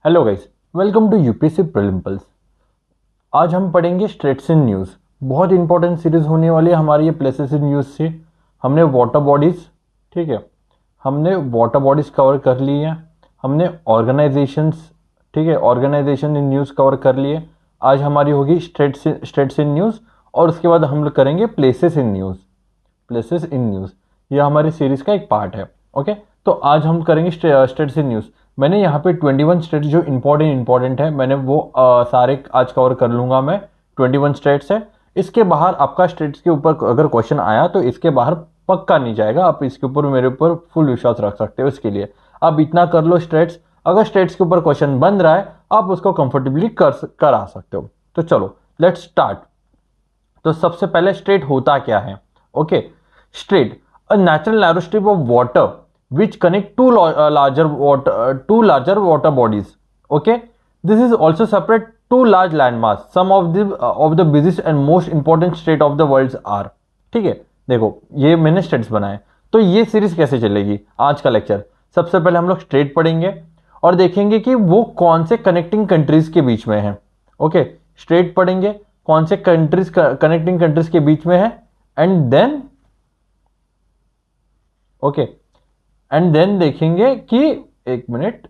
Hello guys, welcome to UPSC prelims. आज हम पढ़ेंगे स्टेट्स इन न्यूज़। बहुत इंपॉर्टेंट सीरीज होने वाली है हमारी ये प्लेसेस इन न्यूज़ से। हमने वाटर बॉडीज़, ठीक है, हमने वाटर बॉडीज़ कवर कर ली है। हमने ऑर्गेनाइजेशंस, ठीक है, ऑर्गेनाइजेशन इन न्यूज़ कवर कर लिए। आज हमारी होगी स्टेट्स इन न्यूज़ और उसके बाद हम लोग करेंगे places in news. Places in news ये हमारी सीरीज़ का एक पार्ट है। ओके, तो आज हम करेंगे स्टेट्स इन न्यूज़। मैंने यहाँ पे 21 स्टेट्स जो इंपॉर्टेंट है, मैंने वो सारे आज कवर कर लूँगा मैं। 21 स्टेट्स है। इसके बाहर आपका स्टेट्स के ऊपर अगर क्वेश्चन आया तो इसके बाहर पक्का नहीं जाएगा। आप इसके ऊपर मेरे ऊपर फुल विश्वास रख सकते हो। इसके लिए आप इतना कर लो स्टेट्स, अगर स्टेट्स के ऊपर क्वेश्चन बन रहा है आप उसको कंफर्टेबली कर आ सकते हो। तो चलो लेट्स स्टार्ट। तो सबसे पहले स्टेट होता क्या है? Okay, state a natural narrow strip of water which connect two larger water bodies. Okay, this is also separate two large landmass. Some of the busiest and most important state of the world are. ठीक है, देखो ये मैंने states बनाए। तो ये series कैसे चलेगी? आज का लेक्चर सबसे पहले हम लोग स्टेट पढ़ेंगे और देखेंगे कि वो कौन से कनेक्टिंग कंट्रीज के बीच में है। ओके, स्टेट पढ़ेंगे कौन से कंट्रीज कनेक्टिंग कंट्रीज के बीच में है, and then okay, and then देखेंगे कि एक मिनट,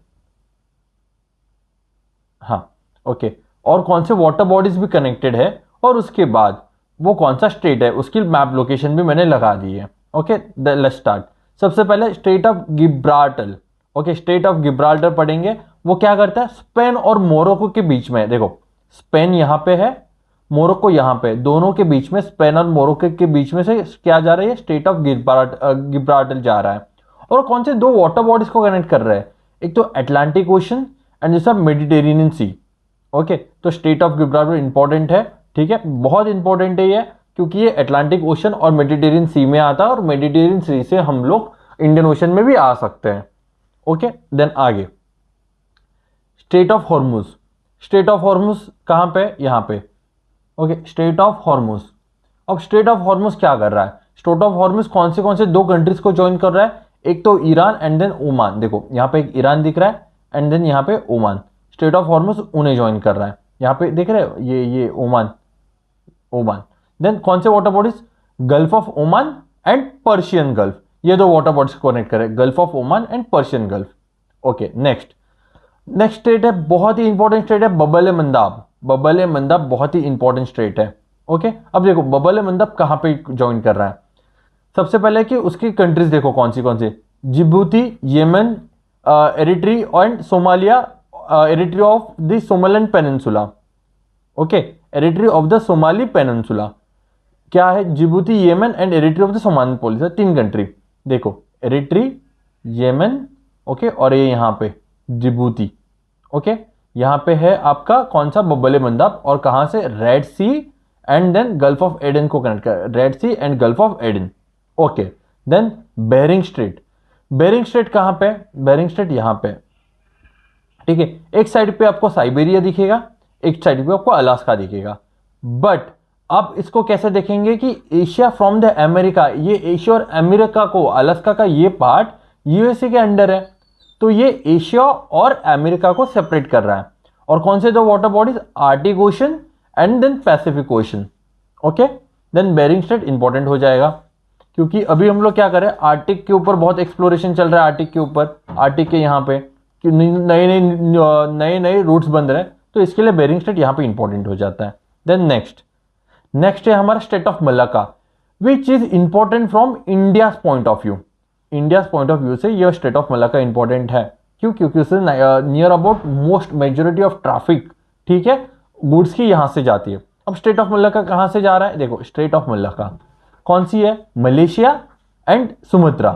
हाँ ओके, और कौन से वाटर बॉडीज भी कनेक्टेड है और उसके बाद वो कौन सा स्टेट है उसकी मैप लोकेशन भी मैंने लगा दी है। Okay, let's start. सबसे पहले state of Gibraltar. Okay, state of Gibraltar पढ़ेंगे। वो क्या करता है? स्पेन और मोरक्को के बीच में। देखो स्पेन यहां पे है, मोरक्को यहां पे, दोनों के बीच में, स्पेन और मोरक्को के बीच में से क्या जा रहा है? स्टेट ऑफ गिब्राल्टर जा रहा है। और कौन से दो वाटर बॉडीज को कनेक्ट कर रहा है? एक तो अटलांटिक ओशन एंड दूसरा मेडिटेरेनियन सी। ओके, तो स्टेट ऑफ गिब्राल्टर इंपॉर्टेंट है, ठीक है, बहुत इंपॉर्टेंट है ये, क्योंकि ये अटलांटिक ओशन और मेडिटेरियन सी में आता है और मेडिटेरियन सी से हम लोग इंडियन ओशन में भी आ सकते हैं। ओके, देन आगे state of Hormuz. State of Hormuz कहां पे? यहां पे। Okay, state of Hormuz. अब स्टेट ऑफ हॉर्मुज क्या कर रहा है? स्टेट ऑफ हॉर्मुज कौन से दो कंट्रीज को ज्वाइन कर रहा है? एक तो ईरान एंड देन ओमान। देखो यहाँ पे एक ईरान दिख रहा है एंड देन यहाँ पे ओमान। स्टेट ऑफ हॉर्मुज उन्हें ज्वाइन कर रहा है। यहाँ पे देख रहे हो ये ओमान, ओमान। देन कौन से water bodies? Gulf of Oman and Persian gulf. ये दो वाटर बॉडीज को कनेक्ट करे, gulf of Oman and Persian gulf. Okay, next state है, बहुत ही इंपॉर्टेंट स्टेट है, बबल ए मंदाब। बबल ए मंदाब बहुत ही इंपॉर्टेंट स्टेट है। ओके, अब देखो बबल ए मंदाब कहां पे ज्वाइन कर रहा है? सबसे पहले कि उसकी कंट्रीज देखो कौन सी, Djibouti, Yemen, Eritrea and Somalia, Eritrea of the Somalian peninsula. Okay, Eritrea of the Somali peninsula क्या है? Djibouti, Yemen and Eritrea of the Somalian पोलिस, तीन कंट्री। देखो एरिट्री, येमन, ओके, और ये यहां पे जिबूती। ओके, यहां पे है आपका कौन सा? Bab el Mandeb. और कहां से? Red Sea and then Gulf of Aden को कनेक्ट कर, Red Sea and Gulf of Aden. Okay, then Bering Strait. Bering Strait कहां पे? बेरिंग स्ट्रेट यहां पे, ठीक है। एक साइड पे आपको साइबेरिया दिखेगा, एक साइड पे आपको अलास्का दिखेगा। बट आप इसको कैसे देखेंगे कि एशिया फ्रॉम द अमेरिका, ये एशिया और अमेरिका को, अलास्का का ये पार्ट यूएसए के अंडर है, तो ये एशिया और अमेरिका को सेपरेट कर रहा है। और कौन से दो water bodies? Arctic Ocean and then Pacific Ocean. Okay, then Bering Strait important हो जाएगा, क्योंकि अभी हम लोग क्या करें, आर्टिक के ऊपर बहुत एक्सप्लोरेशन चल रहा है। आर्टिक के ऊपर, आर्टिक के यहाँ पे नए नए रूट्स बन रहे हैं, तो इसके लिए बेरिंग स्ट्रेट यहाँ पे इंपॉर्टेंट हो जाता है। देन नेक्स्ट है हमारा state of Malacca, which is important from India point of view. India point of view से यह स्टेट ऑफ मलाक्का इंपॉर्टेंट है। क्यों? क्योंकि उससे near about most majority of traffic, ठीक है, गुड्स की यहां से जाती है। अब स्टेट ऑफ मलाक्का कहां से जा रहा है? देखो स्टेट ऑफ मलाक्का कौन सी है? Malaysia and Sumatra.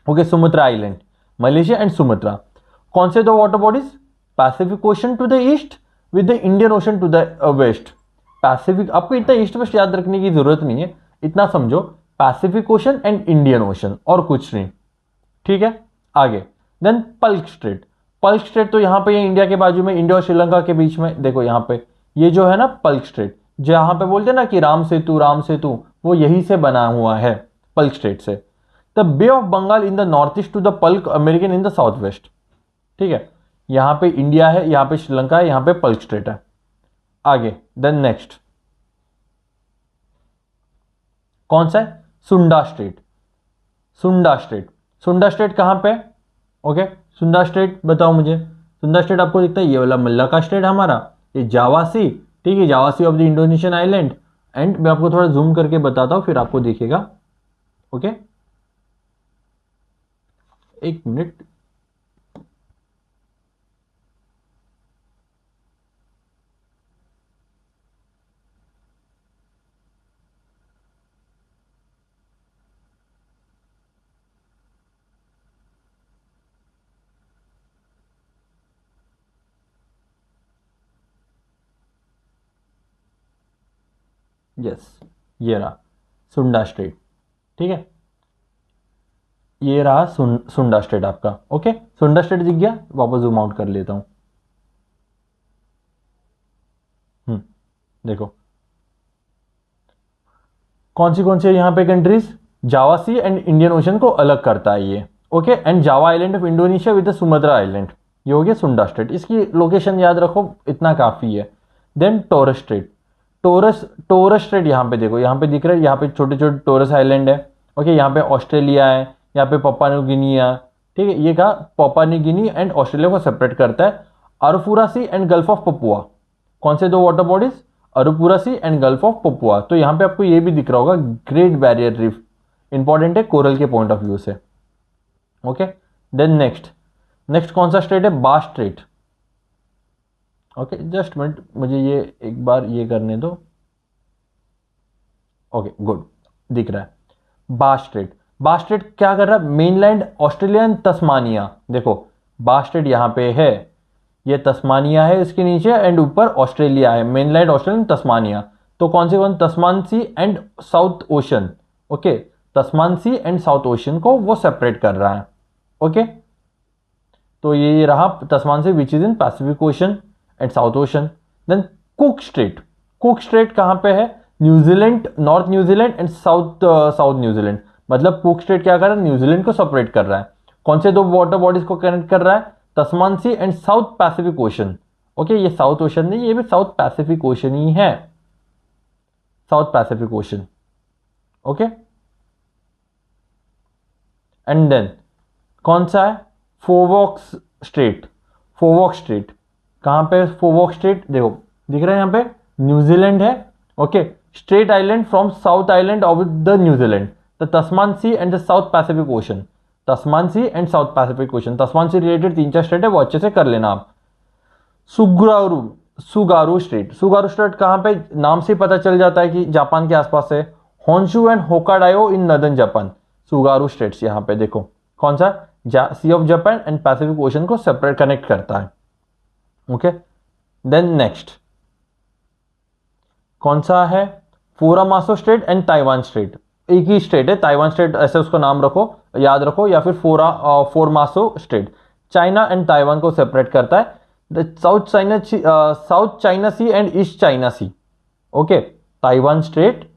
Okay, Sumatra island, Malaysia and Sumatra. कौन से दो water bodies? Pacific Ocean to the east with the Indian Ocean to the west. Pacific, आपको इतना ईस्ट वेस्ट याद रखने की जरूरत नहीं है, इतना समझो, Pacific Ocean and Indian ocean, और कुछ नहीं, ठीक है। आगे देन पल्क स्ट्रेट। पल्क स्ट्रेट तो यहां पे ये इंडिया के बाजू में, इंडिया और श्रीलंका के बीच में, देखो यहां पे ये जो है ना पल्क स्ट्रेट, जहां पे बोलते हैं ना कि राम सेतु, वो यही से बना हुआ है, पल्क स्ट्रेट से। The Bay of Bengal in the north east to the Palk American in the south west, ठीक है। यहाँ पे इंडिया है, यहाँ पे श्रीलंका है, यहाँ पे पल्क स्ट्रेट है। आगे देन नेक्स्ट कौन सा है? सुंडा स्ट्रेट। सुंडा स्ट्रेट, सुंडा स्ट्रेट कहाँ पे? ओके, सुंडा स्ट्रेट बताओ मुझे। सुंडा स्ट्रेट आपको दिखता है, ये वाला मल्लाका स्ट्रेट हमारा, ये जावा सी, ठीक है, Java Sea of the Indonesian island. And मैं आपको थोड़ा जूम करके बताता हूँ, फिर आपको दिखेगा। ओके, एक मिनट। यस, ये रहा सुंडा स्ट्रेट, ठीक है, ये रहा सुंडा स्ट्रेट आपका। ओके, सुंडा स्ट्रेट दिख गया, वापस जूम आउट कर लेता हूं। देखो कौन सी है यहाँ पे countries, Java Sea and Indian Ocean को अलग करता है ये। Okay, and Java island of Indonesia with the Sumatra island, ये हो गया सुंडा स्ट्रेट। इसकी लोकेशन याद रखो, इतना काफी है। Then Torres Strait, Torres Strait यहाँ पे देखो, यहाँ पे दिख रहा है, यहाँ पे छोटे छोटे टोरस आइलैंड है। ओके, यहाँ पे ऑस्ट्रेलिया है, यहाँ पे पप्पा न्यू गिनी है, ठीक है, ये कहा Papua New Guinea and Australia को सेपरेट करता है। Arafura Sea and Gulf of Papua, कौन से दो water bodies? Arafura Sea and Gulf of Papua. तो यहाँ पे आपको ये भी दिख रहा होगा, ग्रेट बैरियर रीफ, इंपॉर्टेंट है कोरल के पॉइंट ऑफ व्यू से। ओके, देन नेक्स्ट कौन सा स्ट्रेट है? बास स्ट्रेट। ओके, जस्ट मिनट, मुझे ये एक बार ये करने दो। ओके गुड, दिख रहा है बास स्ट्रेट। बास स्ट्रेट क्या कर रहा है? मेनलैंड ऑस्ट्रेलिया एंड तस्मानिया, देखो बास स्ट्रेट यहाँ पे है, ये तस्मानिया है इसके नीचे, एंड ऊपर ऑस्ट्रेलिया है, मेनलैंड ऑस्ट्रेलिया तस्मानिया। तो कौन Tasman Sea and South Ocean. Okay, Tasman Sea and South Ocean को वो सेपरेट कर रहा है। ओके, तो ये रहा Tasman Sea which is in Pacific Ocean and South Ocean. Then Cook Strait, Cook Strait कहाँ पे है? New Zealand, north New Zealand and south New Zealand. मतलब कुक स्ट्रेट क्या कर रहा है? न्यूजीलैंड को सेपरेट कर रहा है। कौन से दो वाटर बॉडीज को कनेक्ट कर रहा है? Tasman Sea and South Pacific Ocean. Okay, ये साउथ ओशन नहीं, ये भी साउथ पैसिफिक ओशन ही है, South Pacific Ocean. Okay, and then कौन सा है? फोवॉक्स स्ट्रेट। फोवॉक्स स्ट्रेट कहां पे? फोवॉक्स स्ट्रेट देखो, दिख रहा है यहाँ पे, न्यूजीलैंड है। Okay, strait island from south island of the New Zealand, the Tasman Sea and the South Pacific Ocean. Tasman Sea and South Pacific Ocean, Tasman से रिलेटेड 3-4 स्टेट है, वो अच्छे से कर लेना आप। सुगारू स्ट्रेट, सुगारू स्ट्रेट कहां पे? नाम से पता चल जाता है कि जापान के आसपास है। Honshu and Hokkaido in northern Japan, Tsugaru straits यहाँ पे देखो, कौन सा? Sea of Japan and Pacific Ocean को सेपरेट कनेक्ट करता है। ओके, देन नेक्स्ट कौन सा है? Formosa strait and Taiwan strait, एक ही स्टेट है, ताइवान स्टेट ऐसे उसका नाम रखो, याद रखो, या फिर Formosa state. China and Taiwan को सेपरेट करता है। South China Sea and East China Sea. Okay, Taiwan strait,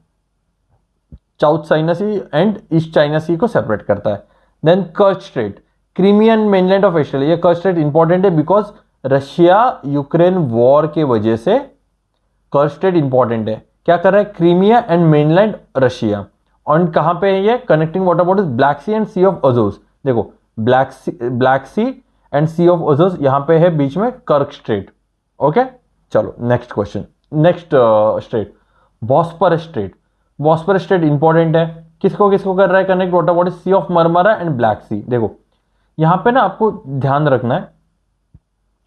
South China Sea and East China Sea को सेपरेट करता है। Then Kerch strait, Crimean mainland of Australia. ये Kerch strait important है because Russia Ukraine war के वजह से कर्च strait important है। क्या कर रहा है? Crimea and mainland Russia. और कहां पे है ये? Connecting water bodies Black Sea and Sea of Azores. देखो Black Sea and Sea of Azores यहां पे है बीच में, कर्क स्ट्रेट। ओके, चलो next question, next strait, Bosphorus strait. Bosphorus strait important है, किसको कर रहा है connect water bodies? Sea of Marmara and Black Sea. देखो यहां पे ना आपको ध्यान रखना है,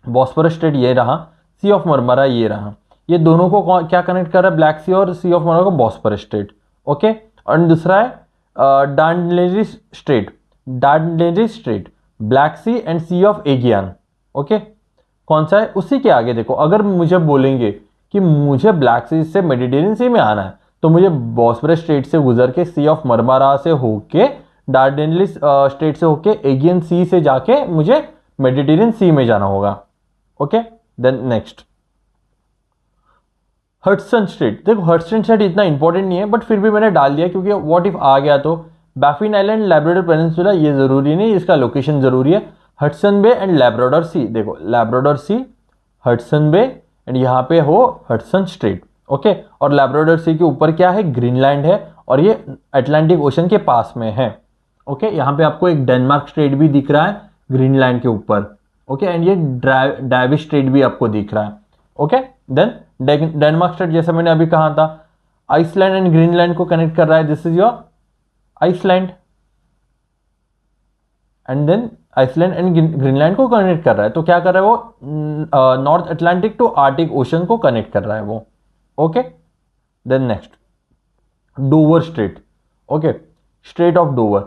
बॉस्फोरस स्ट्रेट ये रहा, सी ऑफ मरमरा ये रहा, ये दोनों को क्या कनेक्ट कर रहा है? ब्लैक सी और सी ऑफ मरमरा को, बॉस्फोरस स्ट्रेट। ओके, और दूसरा है Dardanelles strait, Black Sea and Sea of Aegean. Okay, कौन सा है? उसी के आगे देखो, अगर मुझे बोलेंगे कि मुझे ब्लैक सी से मेडिटेरियन सी में आना है, तो मुझे बॉस्फोरस स्ट्रेट से गुजर के, सी ऑफ मरमरा से होके, डार्डेनलिस स्ट्रेट से होके, एगियन सी से जाके मुझे मेडिटेरियन सी में जाना होगा। Okay, then next Hudson Strait. देखो हडसन स्ट्रेट इतना इंपॉर्टेंट नहीं है, बट फिर भी मैंने डाल दिया क्योंकि व्हाट इफ आ गया तो। बैफिन आइलैंड, लैब्राडोर पेनिनसुला, ये जरूरी नहीं, इसका लोकेशन जरूरी है। Hudson Bay and Labrador Sea, देखो Labrador Sea, Hudson Bay and यहाँ पे हो हडसन स्ट्रेट। ओके, और लैब्राडोर सी के ऊपर क्या है, ग्रीनलैंड है, और ये अटलांटिक ओशन के पास में है। ओके, यहाँ पे आपको एक डेनमार्क स्ट्रेट भी दिख रहा है ग्रीनलैंड के ऊपर। ओके, एंड ये डाविस स्ट्रेट भी आपको दिख रहा है। ओके, देन डेनमार्क स्ट्रेट जैसे मैंने अभी कहा था आइसलैंड एंड ग्रीनलैंड को कनेक्ट कर रहा है, this is your Iceland, and then Iceland and Greenland को कनेक्ट कर रहा है, तो क्या कर रहा है वो, North Atlantic to Arctic Ocean को कनेक्ट कर रहा है वो। Okay, then next Dover Strait. Okay, strait of Dover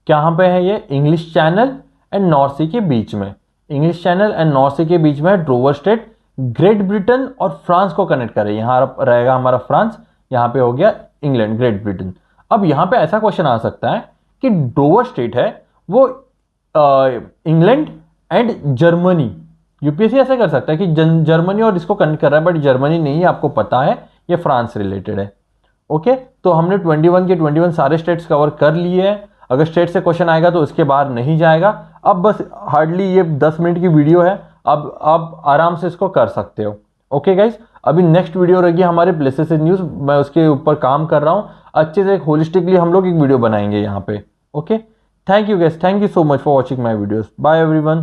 कहाँ पे है, ये English Channel and North Sea के बीच में, English Channel and North Sea के बीच में है डोवर स्ट्रेट। ग्रेट ब्रिटेन और फ्रांस को कनेक्ट करे, यहाँ रहेगा हमारा फ्रांस, यहाँ पे हो गया इंग्लैंड, ग्रेट ब्रिटेन। अब यहाँ पे ऐसा क्वेश्चन आ सकता है कि डोवर स्ट्रेट है वो इंग्लैंड एंड जर्मनी, यूपीएससी ऐसा कर सकता है कि जर्मनी और इसको कनेक्ट कर रहा है, बट जर्मनी नहीं, आपको पता है ये फ्रांस रिलेटेड है। ओके, तो हमने 21 के 21 सारे स्टेट्स कवर कर लिए हैं। अगर स्टेट से क्वेश्चन आएगा तो उसके बाहर नहीं जाएगा। अब बस हार्डली ये 10 मिनट की वीडियो है, अब आप आराम से इसको कर सकते हो। ओके गाइज, अभी नेक्स्ट वीडियो रहेगी हमारे प्लेसेस इन न्यूज़, मैं उसके ऊपर काम कर रहा हूँ, अच्छे से होलिस्टिकली हम लोग एक वीडियो बनाएंगे यहाँ पे। Okay, thank you guys, thank you so much for watching my videos, bye everyone.